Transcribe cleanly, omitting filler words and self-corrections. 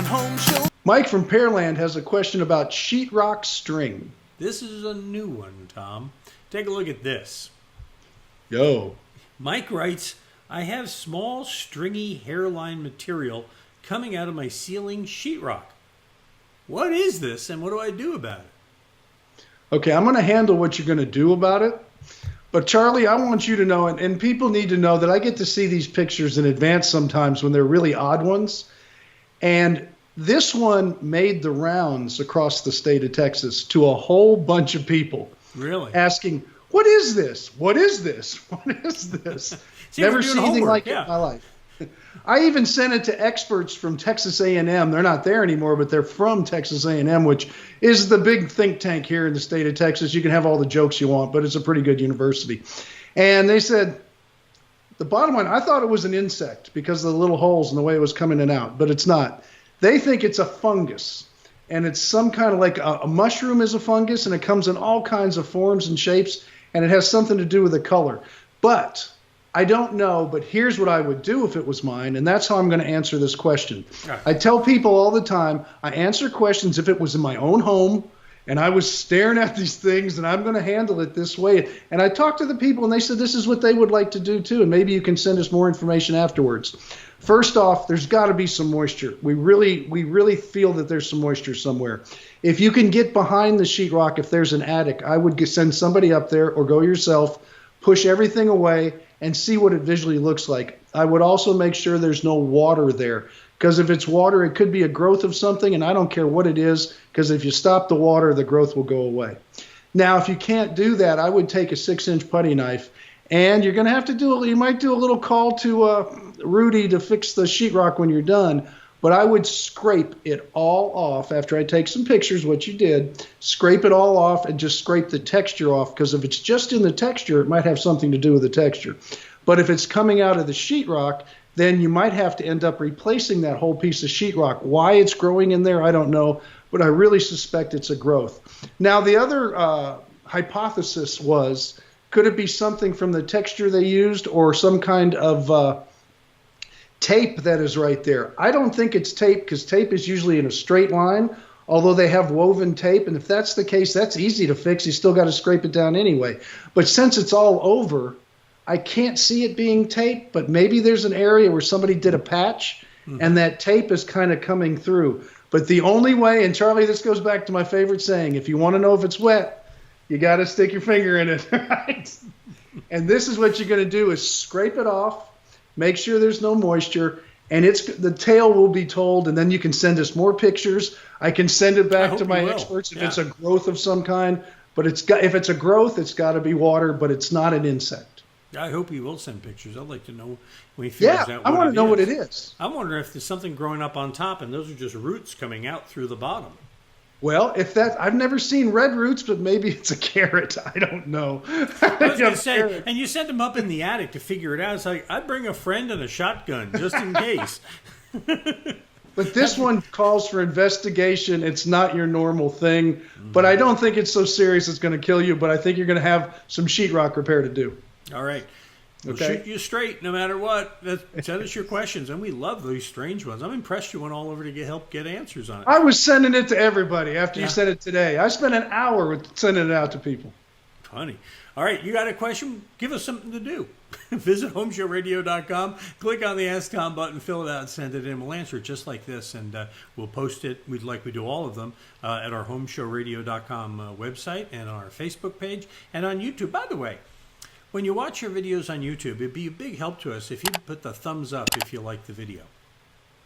Home Show. Mike from Pearland has a question about sheetrock string. This is a new one, Tom. Take a look at this. Yo. Mike writes, I have small stringy hairline material coming out of my ceiling sheetrock. What is this and what do I do about it? Okay, I'm going to handle what you're going to do about it. But Charlie, I want you to know, and people need to know that I get to see these pictures in advance sometimes when they're really odd ones. And this one made the rounds across the state of Texas to a whole bunch of people. Really? Asking, what is this? What is this? What is this? See, Never seen anything homework, like it in my life. I even sent it to experts from Texas A&M. They're not there anymore, but they're from Texas A&M, which is the big think tank here in the state of Texas. You can have all the jokes you want, but it's a pretty good university. And they said, the bottom line, I thought it was an insect because of the little holes and the way it was coming in and out, but it's not. They think it's a fungus, and it's some kind of like a mushroom is a fungus, and it comes in all kinds of forms and shapes, and it has something to do with the color. But I don't know, but here's what I would do if it was mine, and that's how I'm going to answer this question. Right. I tell people all the time, I answer questions if it was in my own home, and I was staring at these things, and I'm going to handle it this way. And I talked to the people, and they said this is what they would like to do too, and maybe you can send us more information afterwards. First off, there's got to be some moisture. We really feel that there's some moisture somewhere. If you can get behind the sheetrock, if there's an attic, I would send somebody up there or go yourself, push everything away, and see what it visually looks like. I would also make sure there's no water there, because if it's water, it could be a growth of something, and I don't care what it is, because if you stop the water, the growth will go away. Now, if you can't do that, I would take a 6-inch putty knife, and you're going to have to you might do a little call to Rudy to fix the sheetrock when you're done, but I would scrape it all off after I take some pictures, what you did, scrape it all off and just scrape the texture off, because if it's just in the texture, it might have something to do with the texture. But if it's coming out of the sheetrock, then you might have to end up replacing that whole piece of sheetrock. Why it's growing in there, I don't know, but I really suspect it's a growth. Now, the other hypothesis was, could it be something from the texture they used or some kind of tape that is right there? I don't think it's tape, because tape is usually in a straight line, although they have woven tape. And if that's the case, that's easy to fix. You still got to scrape it down anyway. But since it's all over, I can't see it being tape, but maybe there's an area where somebody did a patch and that tape is kind of coming through. But the only way, and Charlie, this goes back to my favorite saying, if you want to know if it's wet, you got to stick your finger in it, right? And this is what you're going to do is scrape it off, make sure there's no moisture, and the tale will be told, and then you can send us more pictures. I can send it back to my experts if it's a growth of some kind, but if it's a growth, it's got to be water, but it's not an insect. I hope you will send pictures. I'd like to know when he figures out what it is. I want to know what it is. I'm wondering if there's something growing up on top and those are just roots coming out through the bottom. Well, I've never seen red roots, but maybe it's a carrot. I don't know. I was going to say, and you sent them up in the attic to figure it out. It's like, I'd bring a friend and a shotgun just in case. But this one calls for investigation. It's not your normal thing. But I don't think it's so serious it's going to kill you. But I think you're going to have some sheetrock repair to do. All right. We'll shoot you straight no matter what. Send us your questions. And we love these strange ones. I'm impressed you went all over to help get answers on it. I was sending it to everybody after you sent it today. I spent an hour with sending it out to people. Funny. All right. You got a question? Give us something to do. Visit HomeShowRadio.com. Click on the Ask Tom button. Fill it out and send it in. We'll answer it just like this. And we'll post it. We do all of them at our HomeShowRadio.com website and on our Facebook page and on YouTube. By the way, when you watch your videos on YouTube, it'd be a big help to us if you put the thumbs up if you like the video.